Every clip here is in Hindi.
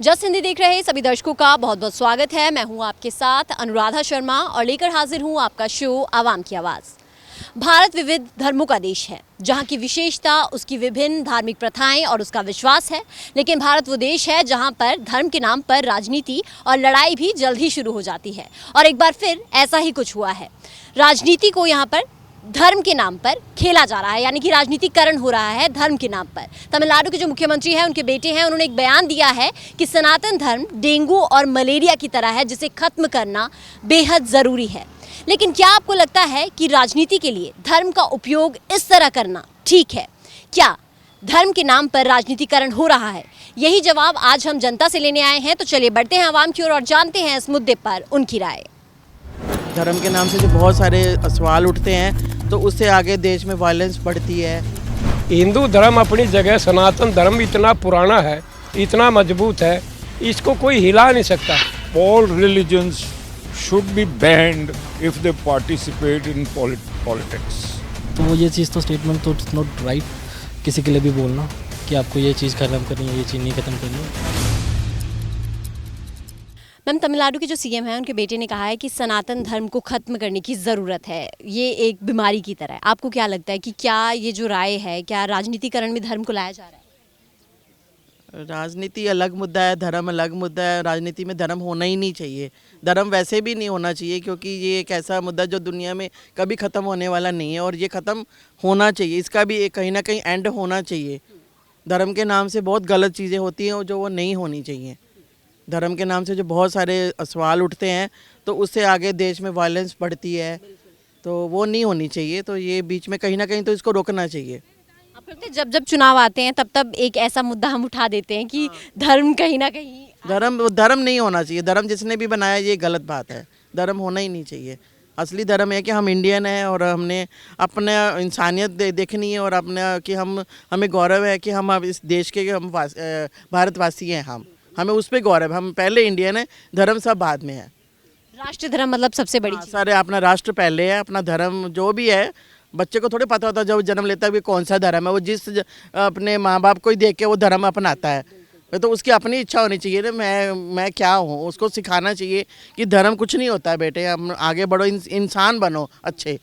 जस्ट हिंदी देख रहे सभी दर्शकों का बहुत बहुत स्वागत है। मैं हूं आपके साथ अनुराधा शर्मा और लेकर हाजिर हूं आपका शो आवाम की आवाज़। भारत विविध धर्मों का देश है, जहां की विशेषता उसकी विभिन्न धार्मिक प्रथाएं और उसका विश्वास है। लेकिन भारत वो देश है जहां पर धर्म के नाम पर राजनीति और लड़ाई भी जल्द ही शुरू हो जाती है। और एक बार फिर ऐसा ही कुछ हुआ है। राजनीति को यहाँ पर धर्म के नाम पर खेला जा रहा है, यानी कि राजनीतिकरण हो रहा है धर्म के नाम पर। तमिलनाडु के जो मुख्यमंत्री हैं, उनके बेटे हैं, उन्होंने एक बयान दिया है कि सनातन धर्म डेंगू और मलेरिया की तरह है, जिसे खत्म करना बेहद ज़रूरी है। लेकिन क्या आपको लगता है कि राजनीति के लिए धर्म का उपयोग इस तरह करना ठीक है? क्या धर्म के नाम पर राजनीतिकरण हो रहा है? यही जवाब आज हम जनता से लेने आए हैं। तो चलिए बढ़ते हैं आवाम की ओर और जानते हैं इस मुद्दे पर उनकी राय। धर्म के नाम से जो बहुत सारे सवाल उठते हैं, तो उससे आगे देश में वायलेंस बढ़ती है। हिंदू धर्म अपनी जगह, सनातन धर्म इतना पुराना है, इतना मजबूत है, इसको कोई हिला नहीं सकता। All religions should be banned if they participate in politics. तो वो ये चीज़ तो स्टेटमेंट तो इट्स नॉट राइट किसी के लिए भी बोलना कि आपको ये चीज़ खत्म करनी है, ये चीज़ नहीं खत्म करनी है। मैम, तमिलनाडु के जो सीएम हैं, उनके बेटे ने कहा है कि सनातन धर्म को खत्म करने की ज़रूरत है, ये एक बीमारी की तरह है। आपको क्या लगता है कि क्या ये जो राय है, क्या राजनीतिकरण में धर्म को लाया जा रहा है? राजनीति अलग मुद्दा है, धर्म अलग मुद्दा है। राजनीति में धर्म होना ही नहीं चाहिए। धर्म वैसे भी नहीं होना चाहिए, क्योंकि ये एक ऐसा मुद्दा जो दुनिया में कभी ख़त्म होने वाला नहीं है और ये ख़त्म होना चाहिए। इसका भी एक कहीं ना कहीं एंड होना चाहिए। धर्म के नाम से बहुत गलत चीज़ें होती हैं जो वो नहीं होनी चाहिए। धर्म के नाम से जो बहुत सारे सवाल उठते हैं, तो उससे आगे देश में वायलेंस बढ़ती है, तो वो नहीं होनी चाहिए। तो ये बीच में कहीं ना कहीं तो इसको रोकना चाहिए। आप लगता है जब चुनाव आते हैं तब एक ऐसा मुद्दा हम उठा देते हैं कि धर्म कहीं ना कहीं धर्म नहीं होना चाहिए। धर्म जिसने भी बनाया ये गलत बात है। धर्म होना ही नहीं चाहिए। असली धर्म है कि हम इंडियन हैं और हमने अपने इंसानियत देखनी है और अपना कि हमें गौरव है कि हम अब इस देश के भारतवासी हैं। हमें उस पर गौरव है। हम पहले इंडियन हैं, धर्म सब बाद में है। राष्ट्र धर्म मतलब सबसे बड़ी चीज़। सारे अपना राष्ट्र पहले है, अपना धर्म जो भी है। बच्चे को थोड़ी पता होता जब जन्म लेता है कि कौन सा धर्म है। वो जिस अपने माँ बाप को ही देख के वो धर्म अपनाता है, तो उसकी अपनी इच्छा होनी चाहिए ना, मैं क्या हूँ। उसको सिखाना चाहिए कि धर्म कुछ नहीं होता है बेटे, हम आगे बढ़ो, इंसान बनो, अच्छे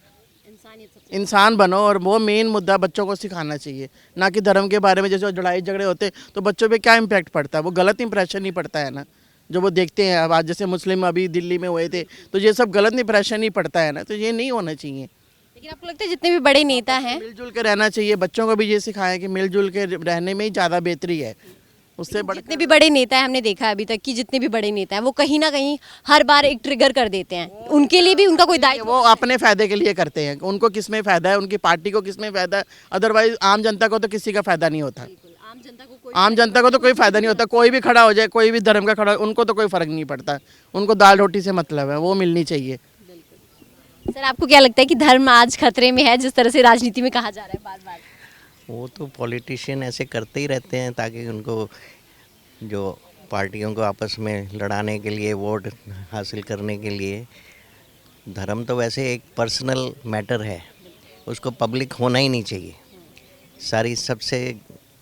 इंसान बनो। और वो मेन मुद्दा बच्चों को सिखाना चाहिए, ना कि धर्म के बारे में जैसे लड़ाई झगड़े होते तो बच्चों पे क्या इम्पैक्ट पड़ता है। वो गलत इंप्रेशन ही पड़ता है ना, जो वो देखते हैं। अब आज जैसे मुस्लिम अभी दिल्ली में हुए थे, तो ये सब गलत इंप्रेशन ही पड़ता है ना, तो ये नहीं होना चाहिए। लेकिन आपको लगता है जितने भी बड़े नेता हैं, मिलजुल के रहना चाहिए। बच्चों को भी ये सिखाएं कि मिलजुल के रहने में ही ज़्यादा बेहतरी है। उससे जितने भी बड़े नेता हैं, हमने देखा है अभी तक कि जितने भी बड़े नेता हैं वो कहीं ना कहीं हर बार एक ट्रिगर कर देते हैं। उनके लिए भी उनका कोई दायित्व, वो अपने फ़ायदे के लिए करते हैं। उनको किस में फ़ायदा है, उनकी पार्टी को किस में फ़ायदा है। अदरवाइज आम जनता को तो किसी का फ़ायदा नहीं होता। आम जनता को तो कोई फ़ायदा नहीं होता। कोई भी खड़ा हो जाए, कोई भी धर्म का खड़ा, उनको तो कोई फ़र्क नहीं पड़ता। उनको दाल रोटी से मतलब है, वो मिलनी चाहिए। सर, आपको क्या लगता है कि धर्म आज खतरे में है, जिस तरह से राजनीति में कहा जा रहा है बार बार? वो तो पॉलिटिशियन ऐसे करते ही रहते हैं ताकि उनको जो पार्टियों को आपस में लड़ाने के लिए, वोट हासिल करने के लिए। धर्म तो वैसे एक पर्सनल मैटर है, उसको पब्लिक होना ही नहीं चाहिए। सारी सबसे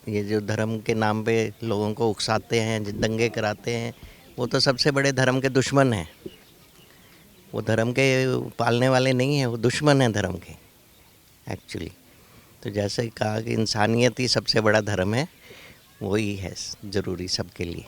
ये जो धर्म के नाम पे लोगों को उकसाते हैं, दंगे कराते हैं, वो तो सबसे बड़े धर्म के दुश्मन हैं। वो धर्म के पालने वाले नहीं हैं, वो दुश्मन हैं धर्म के एक्चुअली। तो जैसे कहा कि इंसानियत ही सबसे बड़ा धर्म है, वही है ज़रूरी सबके लिए।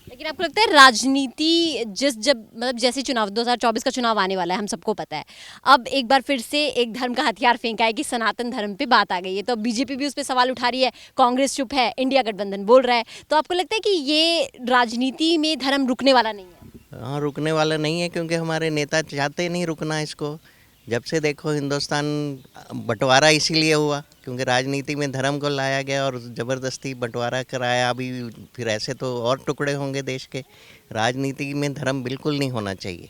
लेकिन आपको लगता है राजनीति मतलब जैसे चुनाव 2024 का चुनाव आने वाला है, हम सबको पता है। अब एक बार फिर से एक धर्म का हथियार फेंका है कि सनातन धर्म पे बात आ गई है, तो अब बीजेपी भी उस पर सवाल उठा रही है, कांग्रेस चुप है, इंडिया गठबंधन बोल रहा है। तो आपको लगता है कि ये राजनीति में धर्म रुकने वाला नहीं है? हाँ, रुकने वाला नहीं है, क्योंकि हमारे नेता चाहते नहीं रुकना इसको। जब से देखो हिंदुस्तान बंटवारा इसीलिए हुआ क्योंकि राजनीति में धर्म को लाया गया और ज़बरदस्ती बंटवारा कराया। अभी फिर ऐसे तो और टुकड़े होंगे देश के। राजनीति में धर्म बिल्कुल नहीं होना चाहिए।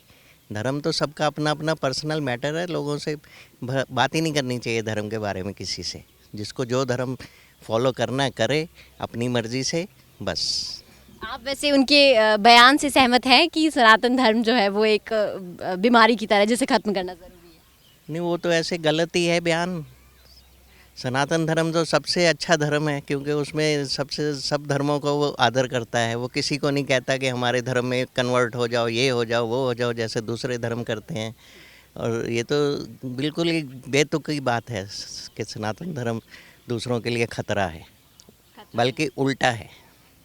धर्म तो सबका अपना अपना पर्सनल मैटर है। लोगों से बात ही नहीं करनी चाहिए धर्म के बारे में किसी से। जिसको जो धर्म फॉलो करना है करे अपनी मर्ज़ी से, बस। आप वैसे उनके बयान से सहमत हैं कि सनातन धर्म जो है वो एक बीमारी की तरह, जिसे खत्म करना ज़रूरी है? नहीं, वो तो ऐसे गलत ही है बयान। सनातन धर्म तो सबसे अच्छा धर्म है, क्योंकि उसमें सबसे सब धर्मों को वो आदर करता है। वो किसी को नहीं कहता कि हमारे धर्म में कन्वर्ट हो जाओ, ये हो जाओ, वो हो जाओ, जैसे दूसरे धर्म करते हैं। और ये तो बिल्कुल ही बेतुकी बात है कि सनातन धर्म दूसरों के लिए खतरा है, बल्कि उल्टा है।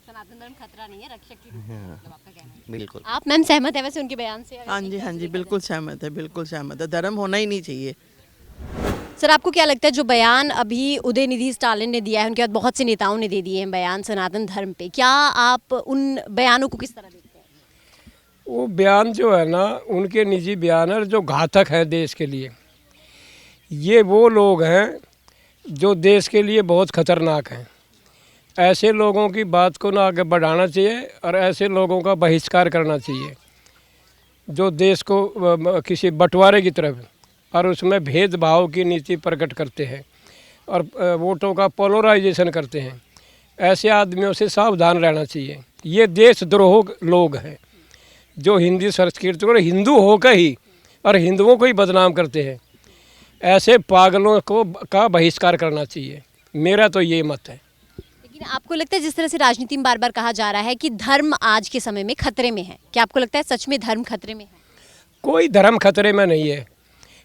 सनातन धर्म खतरा नहीं है, रक्षक की रूप में, मतलब आपका कहना है। बिल्कुल। आप मैम सहमत है वैसे उनके बयान से? हाँ जी, हाँ जी, बिल्कुल सहमत है, बिल्कुल सहमत है। धर्म होना ही नहीं चाहिए। सर आपको क्या लगता है जो बयान अभी उदयनिधि स्टालिन ने दिया है, उनके बाद बहुत से नेताओं ने दे दिए हैं बयान सनातन धर्म पे, क्या आप उन बयानों को किस तरह देखते हैं? वो बयान जो है ना, उनके निजी बयान है जो घातक है देश के लिए। ये वो लोग हैं जो देश के लिए बहुत खतरनाक हैं। ऐसे लोगों की बात को ना आगे बढ़ाना चाहिए और ऐसे लोगों का बहिष्कार करना चाहिए जो देश को किसी बंटवारे की तरफ और उसमें भेदभाव की नीति प्रकट करते हैं और वोटों का पोलराइजेशन करते हैं। ऐसे आदमियों से सावधान रहना चाहिए। ये देशद्रोह लोग हैं जो हिंदी संस्कृति और हिंदू होकर ही और हिंदुओं को ही बदनाम करते हैं। ऐसे पागलों को का बहिष्कार करना चाहिए, मेरा तो ये मत है। लेकिन आपको लगता है जिस तरह से राजनीति में बार बार कहा जा रहा है कि धर्म आज के समय में खतरे में है, क्या आपको लगता है सच में धर्म खतरे में है? कोई धर्म खतरे में नहीं है।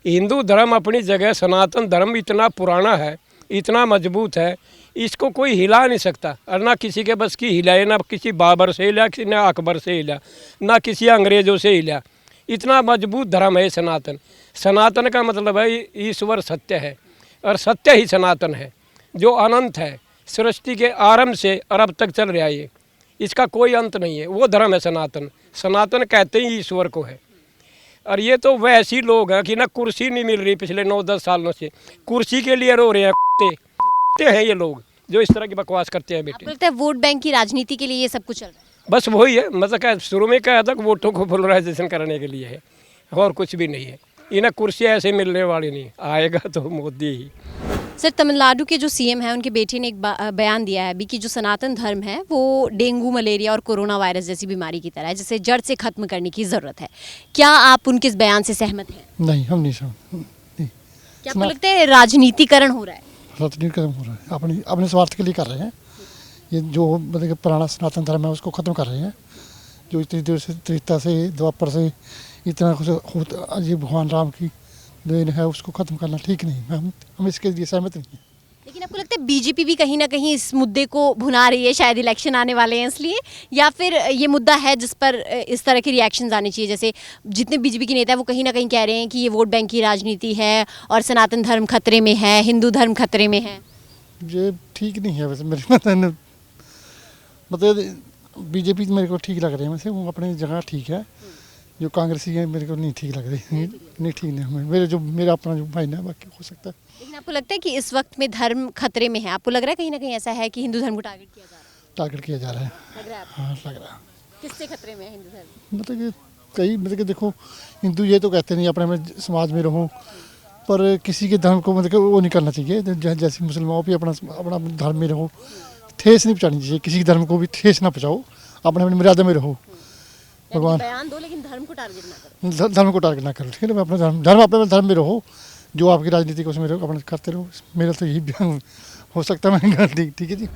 हिंदू धर्म अपनी जगह, सनातन धर्म इतना पुराना है, इतना मजबूत है, इसको कोई हिला नहीं सकता। और ना किसी के बस की हिलाए, ना किसी बाबर से हिला, ना अकबर से हिला, ना किसी अंग्रेज़ों से हिला। इतना मजबूत धर्म है सनातन। सनातन का मतलब है ईश्वर सत्य है और सत्य ही सनातन है जो अनंत है, सृष्टि के आरंभ से और अब तक चल रहा है। ये इसका कोई अंत नहीं है, वो धर्म है सनातन। सनातन कहते ही ईश्वर को है। और ये तो वैसे लोग हैं कि ना कुर्सी नहीं मिल रही पिछले 9-10 सालों से, कुर्सी के लिए रो रहे हैं। कुत्ते हैं ये लोग जो इस तरह की बकवास करते हैं। बेटे आपको लगता है वोट बैंक की राजनीति के लिए ये सब कुछ चल रहा है? बस वही है, मतलब क्या शुरू में कहा था कि वोटों को पोलराइजेशन करने के लिए है और कुछ भी नहीं है। इन्हें कुर्सियाँ ऐसे मिलने वाली नहीं, आएगा तो मोदी ही। सर तमिलनाडु के जो सीएम हैं उनके बेटे ने एक बयान दिया है अभी कि जो सनातन धर्म है वो डेंगू, मलेरिया और कोरोना वायरस जैसी बीमारी की तरह है, जिसे जड़ से खत्म करने की ज़रूरत है। क्या आप उनके इस बयान से सहमत हैं? नहीं, हम नहीं सहमत। नहीं। क्या आपको लगता है राजनीतिकरण हो रहा है? राजनीतिकरण हो रहा है, अपने अपने स्वार्थ के लिए कर रहे हैं। ये जो मतलब कि पुराना सनातन धर्म है उसको ख़त्म कर रहे हैं। जो इतनी देर से, त्रेता से, द्वापर से इतना कुछ ये भगवान राम की देन है, उसको ख़त्म करना ठीक नहीं। हम इसके लिए सहमत नहीं हैं। लेकिन आपको लगता है बीजेपी भी कहीं ना कहीं इस मुद्दे को भुना रही है, शायद इलेक्शन आने वाले हैं इसलिए, या फिर ये मुद्दा है जिस पर इस तरह के रिएक्शंस आने चाहिए? जैसे जितने बीजेपी के नेता हैं वो कहीं ना कहीं कह रहे हैं कि ये वोट बैंक की राजनीति है और सनातन धर्म खतरे में है, हिंदू धर्म खतरे में है। ये ठीक नहीं है वैसे मेरे मतलब बीजेपी मेरे को ठीक लग रही है, वैसे वो अपनी जगह ठीक है। जो कांग्रेसी है मेरे को नहीं ठीक लग रही, नहीं ठीक नहीं। मेरा अपना जो भाई ना, बाकी हो सकता है। लेकिन आपको लगता है कि इस वक्त में धर्म खतरे में है? आपको लग रहा है कहीं ना कहीं ऐसा है कि हिंदू धर्म को टारगेट किया जा रहा है? टारगेट किया जा रहा है, लग रहा है आपको? हाँ लग रहा है। किससे खतरे में है हिंदू धर्म? मतलब कि कई मतलब कि देखो, हिंदू ये तो कहते नहीं अपने में समाज में रहो, पर किसी के धर्म को मतलब कि वो नहीं करना चाहिए। जैसे मुसलमानों भी अपना अपना धर्म में रहो, ठेस नहीं पहुँचानी चाहिए, किसी के धर्म को भी ठेस ना पहुँचाओ, अपने अपनी मर्यादा में रहो। भगवान बयान दो लेकिन धर्म को टारगेट ना करो। धर्म को टारगेट ना करो, ठीक है ना। अपना धर्म अपने धर्म में रहो, जो आपकी राजनीति को उसमें रहो, अपना करते रहो। मेरा तो यही बयान हो सकता है। मैं ठीक है जी।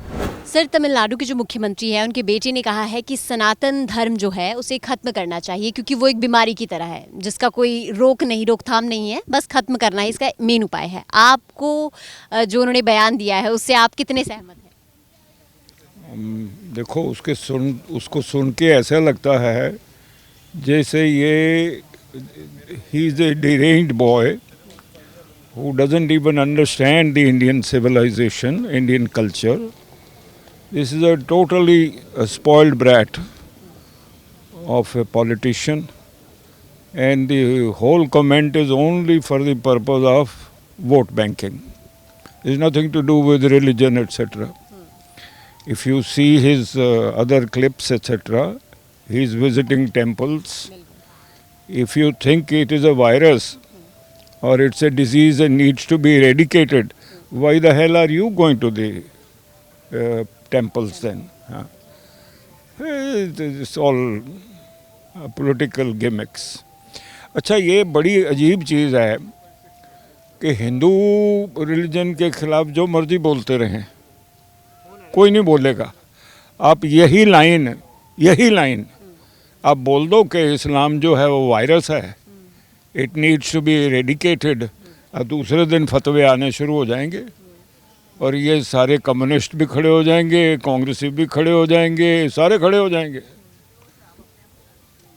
सर तमिलनाडु के जो मुख्यमंत्री हैं उनके बेटे ने कहा है कि सनातन धर्म जो है उसे खत्म करना चाहिए, क्योंकि वो एक बीमारी की तरह है जिसका कोई रोकथाम नहीं है, बस खत्म करना ही इसका मेन उपाय है। आपको जो उन्होंने बयान दिया है उससे आप कितने सहमत हैं? देखो, उसको सुन के ऐसा लगता है जैसे ये he is a deranged boy who doesn't even understand the Indian civilization, Indian culture. This is a totally spoiled brat of a politician, and the whole comment is only for the purpose of vote banking. There's nothing to do with religion, etc. If you see his other clips, etc., he's visiting temples. If you think it is a virus or it's a disease and needs to be eradicated, why the hell are you going to the temples then? It's all political gimmicks. अच्छा, ये बड़ी अजीब चीज़ है कि हिंदू रिलीजन के खिलाफ जो मर्जी बोलते रहें, कोई नहीं बोलेगा। आप यही लाइन आप बोल दो कि इस्लाम जो है वो वायरस है, it needs to be eradicated, और दूसरे दिन फतवे आने शुरू हो जाएंगे और ये सारे कम्युनिस्ट भी खड़े हो जाएंगे, कांग्रेसी भी खड़े हो जाएंगे, सारे खड़े हो जाएंगे।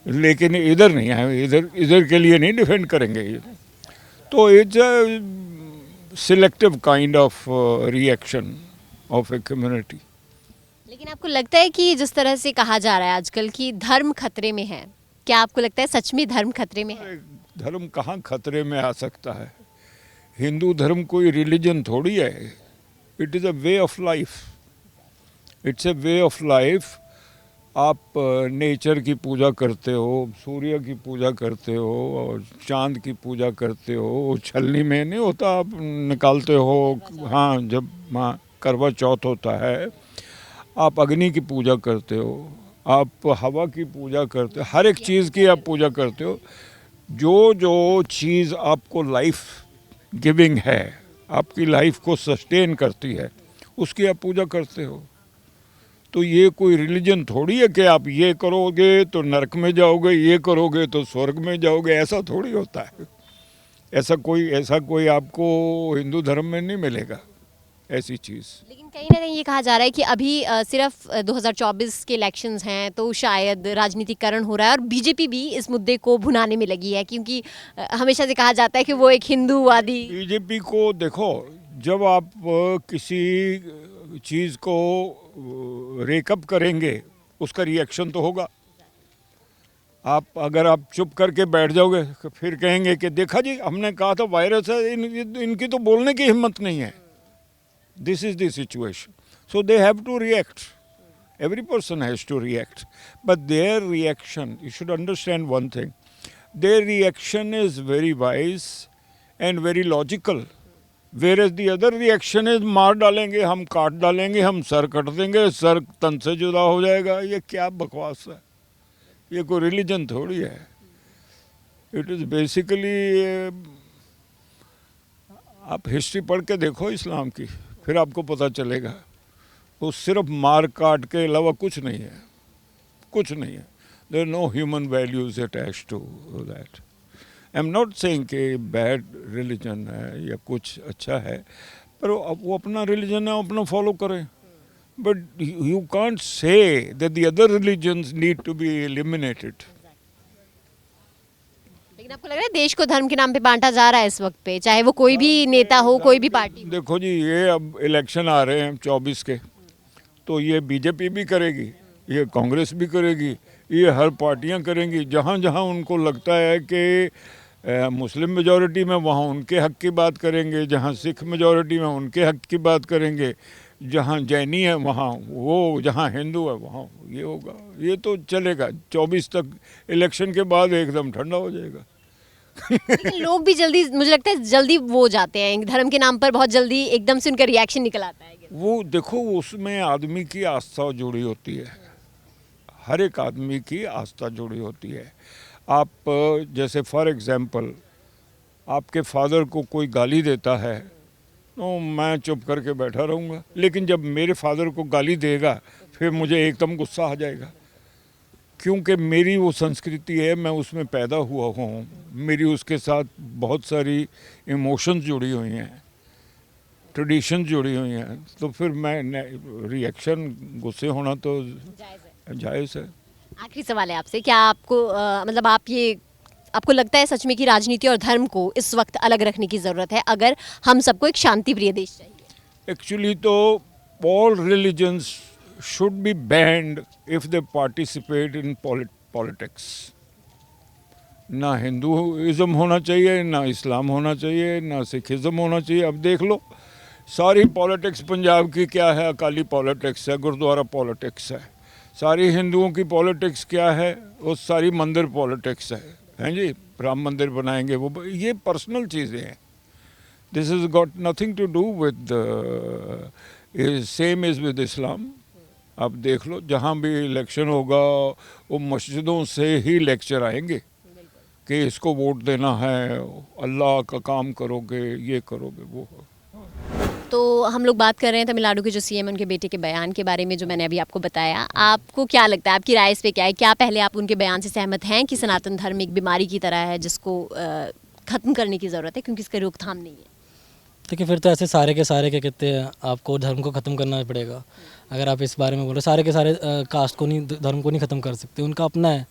लेकिन इधर नहीं आए, इधर के लिए नहीं डिफेंड करेंगे ये। तो it's a selective kind of reaction of a community. लेकिन आपको लगता है कि जिस तरह से कहा जा रहा है आजकल कि धर्म खतरे में है, क्या आपको लगता है सच में धर्म खतरे में है? धर्म कहाँ खतरे में आ सकता है? हिंदू धर्म कोई रिलीजन थोड़ी है, it is a way of life. It's a way of life. आप नेचर की पूजा करते हो, सूर्य की पूजा करते हो और चांद की पूजा करते हो। छलनी में नहीं होता, आप निकालते हो। हाँ, जब करवा चौथ होता है, आप अग्नि की पूजा करते हो, आप हवा की पूजा करते हो, हर एक चीज़ की आप पूजा करते हो। जो चीज़ आपको लाइफ गिविंग है, आपकी लाइफ को सस्टेन करती है, उसकी आप पूजा करते हो। तो ये कोई रिलीजन थोड़ी है कि आप ये करोगे तो नरक में जाओगे, ये करोगे तो स्वर्ग में जाओगे। ऐसा थोड़ी होता है। ऐसा कोई आपको हिंदू धर्म में नहीं मिलेगा ऐसी चीज़। लेकिन कहीं ना कहीं ये कहा जा रहा है कि अभी सिर्फ 2024 के इलेक्शंस हैं तो शायद राजनीतिकरण हो रहा है और बीजेपी भी इस मुद्दे को भुनाने में लगी है, क्योंकि हमेशा से कहा जाता है कि वो एक हिंदूवादी। बीजेपी को देखो, जब आप किसी चीज़ को रेकअप करेंगे उसका रिएक्शन तो होगा। अगर आप चुप करके बैठ जाओगे फिर कहेंगे कि देखा जी, हमने कहा था वायरस है, इनकी तो बोलने की हिम्मत नहीं है। This is the situation. So they have to react. Every person has to react. But their reaction, you should understand one thing. Their reaction is very wise and very logical. Whereas the other reaction is मार डालेंगे, हम काट डालेंगे, हम सर कट देंगे, सर तन से जुदा हो जाएगा। ये क्या बकवास है? ये कोई रिलीजन थोड़ी है। It is basically आप हिस्ट्री पढ़ के देखो इस्लाम की, फिर आपको पता चलेगा। वो सिर्फ मार काट के अलावा कुछ नहीं है, कुछ नहीं है। There are no human values attached to that. I am not saying कि बैड रिलीजन है या कुछ अच्छा है, पर वो अपना रिलीजन है, अपना फॉलो करें। But you can't say that the other religions need to be eliminated. लेकिन आपको लग रहा है देश को धर्म के नाम पे बांटा जा रहा है इस वक्त पे, चाहे वो कोई भी नेता हो, कोई भी पार्टी? देखो जी, ये अब इलेक्शन आ रहे हैं 24 के, तो ये बीजेपी भी करेगी, ये कांग्रेस भी करेगी, ये हर पार्टियां करेंगी। जहां जहां उनको लगता है कि मुस्लिम मेजॉरिटी में, वहां उनके हक की बात करेंगे। जहां सिख मेजॉरिटी में, उनके हक की बात करेंगे। जहां जैनी है वहाँ वो, जहाँ हिंदू है वहाँ ये होगा। ये तो चलेगा 24 तक। इलेक्शन के बाद एकदम ठंडा हो जाएगा। लेकिन लोग भी जल्दी, मुझे लगता है जल्दी वो हो जाते हैं धर्म के नाम पर, बहुत जल्दी एकदम से उनका रिएक्शन निकल आता है। वो देखो, उसमें आदमी की आस्था जुड़ी होती है, हर एक आदमी की आस्था जुड़ी होती है। आप जैसे फॉर एग्जांपल, आपके फादर को कोई गाली देता है तो मैं चुप करके बैठा रहूँगा, लेकिन जब मेरे फादर को गाली देगा फिर मुझे एकदम गुस्सा आ जाएगा, क्योंकि मेरी वो संस्कृति है, मैं उसमें पैदा हुआ हूँ, मेरी उसके साथ बहुत सारी इमोशंस जुड़ी हुई हैं, ट्रेडिशन जुड़ी हुई हैं। तो फिर मैं रिएक्शन, गुस्से होना तो जायज़ है। आखिरी सवाल है आपसे, क्या आपको मतलब आपको लगता है सच में कि राजनीति और धर्म को इस वक्त अलग रखने की ज़रूरत है अगर हम सबको एक शांति प्रिय देश चाहिए? एक्चुअली तो all religions should be banned if they participate in politics. ना हिंदुइज्म होना चाहिए, ना इस्लाम होना चाहिए, ना सिखिज़म होना चाहिए। अब देख लो, सारी पॉलिटिक्स पंजाब की क्या है? अकाली पॉलिटिक्स है, गुरुद्वारा पॉलिटिक्स है। सारी हिंदुओं की पॉलिटिक्स क्या है? वो सारी मंदिर पॉलिटिक्स है जी। राम मंदिर बनाएंगे, वो ये पर्सनल चीज़ें हैं। This is got nothing to do with, same is with Islam. आप देख लो, जहाँ भी इलेक्शन होगा वो मस्जिदों से ही लेक्चर आएंगे, कि इसको वोट देना है, अल्लाह का काम करोगे, ये करोगे, वो। तो हम लोग बात कर रहे हैं तमिलनाडु के जो सीएम उनके बेटे के बयान के बारे में, जो मैंने अभी आपको बताया। आपको क्या लगता है, आपकी राय इस पे क्या है? क्या पहले आप उनके बयान से सहमत हैं कि सनातन धर्म एक बीमारी की तरह है जिसको ख़त्म करने की ज़रूरत है क्योंकि इसका रोकथाम नहीं है? देखिए फिर तो ऐसे सारे के सारे क्या कहते हैं, आपको धर्म को ख़त्म करना पड़ेगा। अगर आप इस बारे में बोल रहे, सारे के सारे कास्ट को नहीं, धर्म को नहीं ख़त्म कर सकते, उनका अपना है,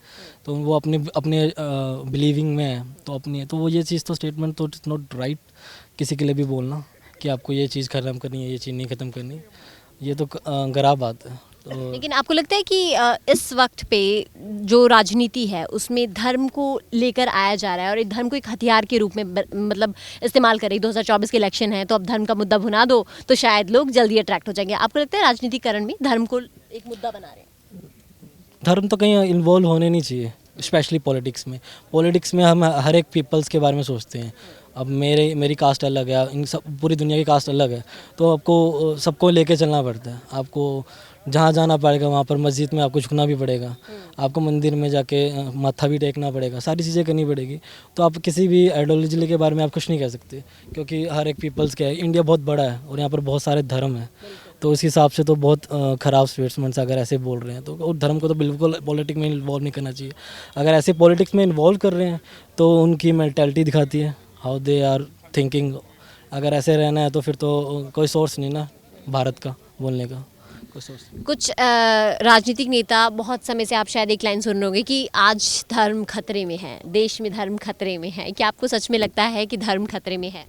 तो वो अपने अपने बिलीविंग में है, तो अपनी है, तो वो ये चीज़ तो स्टेटमेंट तो इट्स नॉट राइट किसी के लिए भी बोलना कि आपको ये चीज़ ख़त्म करनी है, ये चीज़ नहीं ख़त्म करनी, ये तो गराब बात है। तो लेकिन आपको लगता है कि इस वक्त पे जो राजनीति है उसमें धर्म को लेकर आया जा रहा है और एक धर्म को एक हथियार के रूप में मतलब इस्तेमाल कर रही है। 2024 के इलेक्शन है तो अब धर्म का मुद्दा भुना दो तो शायद लोग जल्दी अट्रैक्ट हो जाएंगे। आपको लगता है राजनीतिकरण में धर्म को एक मुद्दा बना रहे हैं? धर्म तो कहीं इन्वॉल्व होने नहीं चाहिए, स्पेशली पॉलिटिक्स में। पॉलिटिक्स में हम हर एक पीपल्स के बारे में सोचते हैं। अब मेरी कास्ट अलग है, इन सब पूरी दुनिया की कास्ट अलग है, तो आपको सबको लेके चलना पड़ता है। आपको जहाँ जाना पड़ेगा वहाँ पर मस्जिद में आपको झुकना भी पड़ेगा, आपको मंदिर में जाके माथा भी टेकना पड़ेगा, सारी चीज़ें करनी पड़ेगी। तो आप किसी भी आइडियोलॉजी के बारे में आप कुछ नहीं कह सकते क्योंकि हर एक पीपल्स क्या है, इंडिया बहुत बड़ा है और यहाँ पर बहुत सारे धर्म हैं, तो उस हिसाब से तो बहुत ख़राब स्टेटमेंट्स अगर ऐसे बोल रहे हैं तो। और धर्म को तो बिल्कुल पॉलिटिक्स में इन्वॉल्व नहीं करना चाहिए। अगर ऐसे पॉलिटिक्स में इन्वॉल्व कर रहे हैं तो उनकी मेंटालिटी दिखाती है, हाउ दे आर थिंकिंग। अगर ऐसे रहना है तो फिर तो कोई सोर्स नहीं ना भारत का बोलने का, कोई सोर्स नहीं। कुछ राजनीतिक नेता, बहुत समय से आप शायद एक लाइन सुन रहे होंगे कि आज धर्म खतरे में है, देश में धर्म खतरे में है। क्या आपको सच में लगता है कि धर्म खतरे में है?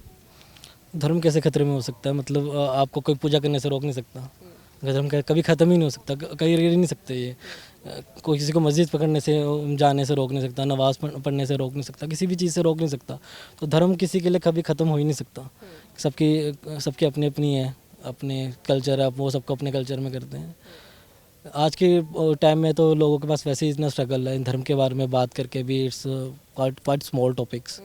धर्म कैसे खतरे में हो सकता है? मतलब आपको कोई पूजा करने से रोक नहीं सकता। धर्म कभी ख़त्म ही नहीं हो सकता, कहीं रह नहीं सकते ये। कोई किसी को मस्जिद पकड़ने से, जाने से रोक नहीं सकता, नमाज़ पढ़ने से रोक नहीं सकता, किसी भी चीज़ से रोक नहीं सकता। तो धर्म किसी के लिए कभी ख़त्म हो ही नहीं सकता। सबकी अपनी अपनी है, अपने कल्चर है, वो सबको अपने कल्चर में करते हैं। आज के टाइम में तो लोगों के पास वैसे ही इतना स्ट्रगल है इन धर्म के बारे में बात करके भी। इट्स क्वाइट स्मॉल टॉपिक्स,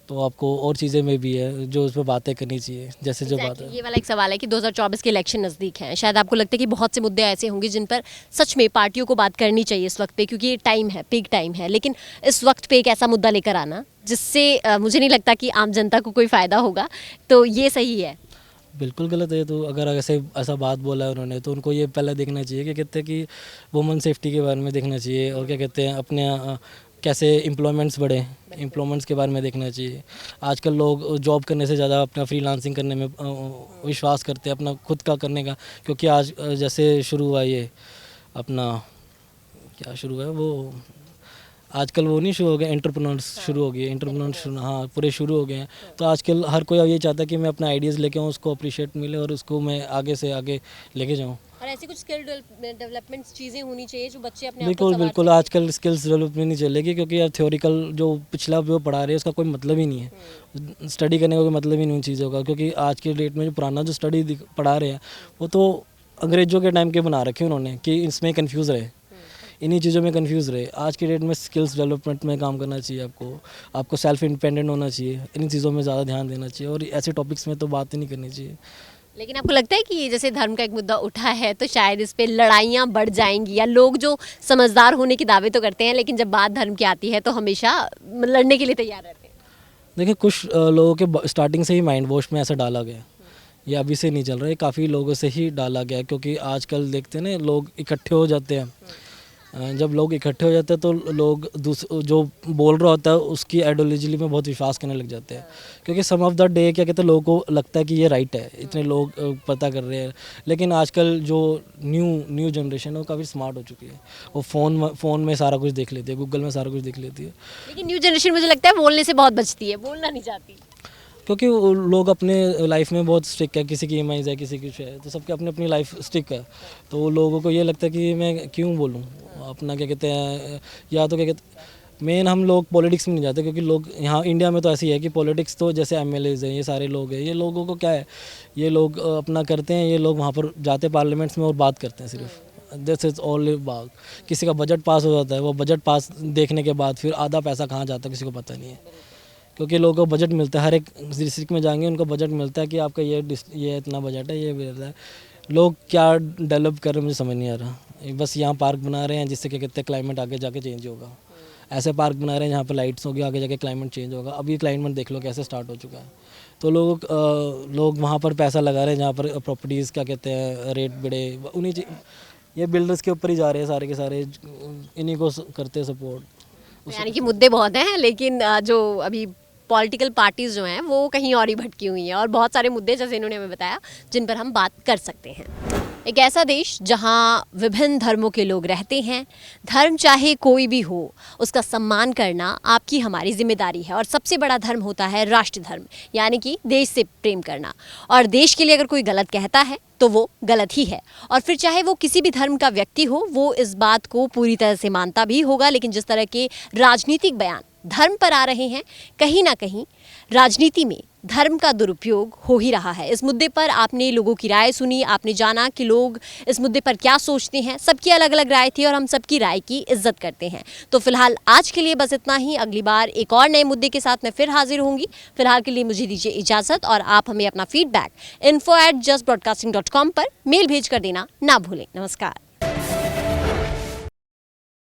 तो आपको और चीज़ें में भी है जो उस पर बातें करनी चाहिए, जैसे जो बात है। ये वाला एक सवाल है कि 2024 के इलेक्शन नज़दीक हैं, शायद आपको लगता है कि बहुत से मुद्दे ऐसे होंगे जिन पर सच में पार्टियों को बात करनी चाहिए इस वक्त पे, क्योंकि ये टाइम है, पीक टाइम है। लेकिन इस वक्त पे एक ऐसा मुद्दा लेकर आना जिससे मुझे नहीं लगता कि आम जनता को कोई फ़ायदा होगा, तो ये सही है? बिल्कुल गलत है। तो अगर ऐसा बात बोला है उन्होंने तो उनको ये पहले देखना चाहिए, क्या कहते हैं कि वुमेन सेफ्टी के बारे में देखना चाहिए, और क्या कहते हैं अपने कैसे एम्प्लॉयमेंट्स बढ़े, एम्प्लॉयमेंट्स के बारे में देखना चाहिए। आजकल लोग जॉब करने से ज़्यादा अपना फ्रीलांसिंग करने में विश्वास करते हैं, अपना खुद का करने का। क्योंकि आज जैसे शुरू हुआ ये अपना, क्या शुरू हुआ है वो, आजकल वो नहीं शुरू हो गया, एंटरप्रेन्योर्स शुरू हो गए, एंटरप्रेन्योर्स हाँ पूरे शुरू हो गए हैं। तो आजकल हर कोई ये चाहता है कि मैं अपना आइडियाज़ लेके आऊँ, उसको अप्रिशिएट मिले और उसको मैं आगे से आगे लेके जाऊँ। और ऐसी कुछ स्किल डेवलपमेंट चीज़ें होनी चाहिए जो बच्चे अपने बिल्कुल आजकल स्किल्स डेवलपमेंट नहीं चलेगी, क्योंकि यार थ्योरिकल जो पिछला जो पढ़ा रहे हैं उसका कोई मतलब ही नहीं है। स्टडी करने का कोई मतलब ही नहीं उन चीज़ों का, क्योंकि आज के डेट में जो पुराना जो स्टडी पढ़ा रहे हैं वो तो अंग्रेज़ों के टाइम के बना रखे उन्होंने कि इसमें कन्फ्यूज़ रहे, इन्हीं चीज़ों में कंफ्यूज रहे। आज के डेट में स्किल्स डेवलपमेंट में काम करना चाहिए, आपको सेल्फ इंडिपेंडेंट होना चाहिए, इन चीज़ों में ज़्यादा ध्यान देना चाहिए और ऐसे टॉपिक्स में तो बात ही नहीं करनी चाहिए। लेकिन आपको लगता है कि जैसे धर्म का एक मुद्दा उठा है तो शायद इस पे लड़ाइयाँ बढ़ जाएंगी, या लोग जो समझदार होने के दावे तो करते हैं लेकिन जब बात धर्म की आती है तो हमेशा लड़ने के लिए तैयार रहते हैं? देखिए कुछ लोगों के स्टार्टिंग से ही माइंड वॉश में ऐसा डाला गया, ये अभी से नहीं चल रहा है, काफ़ी लोगों से ही डाला गया। क्योंकि आजकल देखते हैं ना, लोग इकट्ठे हो जाते हैं, जब लोग इकट्ठे हो जाते हैं तो लोग जो बोल रहा होता है उसकी आइडियोलॉजी में बहुत विश्वास करने लग जाते हैं। क्योंकि सम ऑफ द डे क्या कहते हैं, लोगों को लगता है कि ये राइट है, इतने लोग पता कर रहे हैं। लेकिन आजकल जो न्यू जनरेशन है वो काफ़ी स्मार्ट हो चुकी है, वो फ़ोन में सारा कुछ देख लेती है, गूगल में सारा कुछ देख लेती है। लेकिन न्यू जनरेशन मुझे लगता है बोलने से बहुत बचती है, बोलना नहीं चाहती, क्योंकि लोग अपने लाइफ में बहुत स्ट्रिक्ट है, किसी की EMIs है, किसी की कुछ है, तो सबके अपनी अपनी लाइफ स्ट्रिक्ट है। तो लोगों को ये लगता है कि मैं क्यों बोलूँ अपना, क्या कहते हैं, या तो क्या कहते हैं, मेन हम लोग पॉलिटिक्स में नहीं जाते। क्योंकि लोग यहाँ इंडिया में तो ऐसी है कि पॉलिटिक्स तो जैसे MLAs हैं, ये सारे लोग हैं, ये लोगों को क्या है, ये लोग अपना करते हैं, ये लोग वहाँ पर जाते पार्लियामेंट्स में और बात करते हैं सिर्फ। दिस इज़ ऑल बाग। किसी का बजट पास हो जाता है, वो बजट पास देखने के बाद फिर आधा पैसा कहाँ जाता है किसी को पता नहीं है। क्योंकि लोगों को बजट मिलता है, हर एक डिस्ट्रिक्ट में जाएंगे उनको बजट मिलता है कि आपका ये इतना बजट है, ये मिलता है। लोग क्या डेवलप कर रहे हैं मुझे समझ नहीं आ रहा, बस यहाँ पार्क बना रहे हैं जिससे क्या कहते हैं क्लाइमेट आगे जाके चेंज होगा। ऐसे पार्क बना रहे हैं जहाँ पर लाइट्स होगी, आगे जाके क्लाइमेट चेंज होगा। अभी क्लाइमेट देख लो कैसे स्टार्ट हो चुका है। तो लोग वहाँ पर पैसा लगा रहे हैं जहाँ पर प्रॉपर्टीज़ क्या कहते हैं रेट बढ़े, उन्हीं ये बिल्डर्स के ऊपर ही जा रहे हैं सारे के सारे, इन्हीं को करते हैं सपोर्ट। यानी कि मुद्दे बहुत हैं, लेकिन जो अभी पॉलिटिकल पार्टीज जो हैं वो कहीं और ही भटकी हुई हैं, और बहुत सारे मुद्दे जैसे इन्होंने हमें बताया जिन पर हम बात कर सकते हैं। एक ऐसा देश जहां विभिन्न धर्मों के लोग रहते हैं, धर्म चाहे कोई भी हो उसका सम्मान करना आपकी हमारी जिम्मेदारी है। और सबसे बड़ा धर्म होता है राष्ट्र धर्म, यानी कि देश से प्रेम करना। और देश के लिए अगर कोई गलत कहता है तो वो गलत ही है, और फिर चाहे वो किसी भी धर्म का व्यक्ति हो, वो इस बात को पूरी तरह से मानता भी होगा। लेकिन जिस तरह के राजनीतिक बयान धर्म पर आ रहे हैं, कहीं ना कहीं राजनीति में धर्म का दुरुपयोग हो ही रहा है। इस मुद्दे पर आपने लोगों की राय सुनी, आपने जाना कि लोग इस मुद्दे पर क्या सोचते हैं। सबकी अलग अलग राय थी और हम सबकी राय की इज्जत करते हैं। तो फिलहाल आज के लिए बस इतना ही। अगली बार एक और नए मुद्दे के साथ मैं फिर हाजिर होंगी। फिलहाल के लिए मुझे दीजिए इजाज़त, और आप हमें अपना फीडबैक info@justbroadcasting.com पर मेल भेज कर देना ना भूलें। नमस्कार।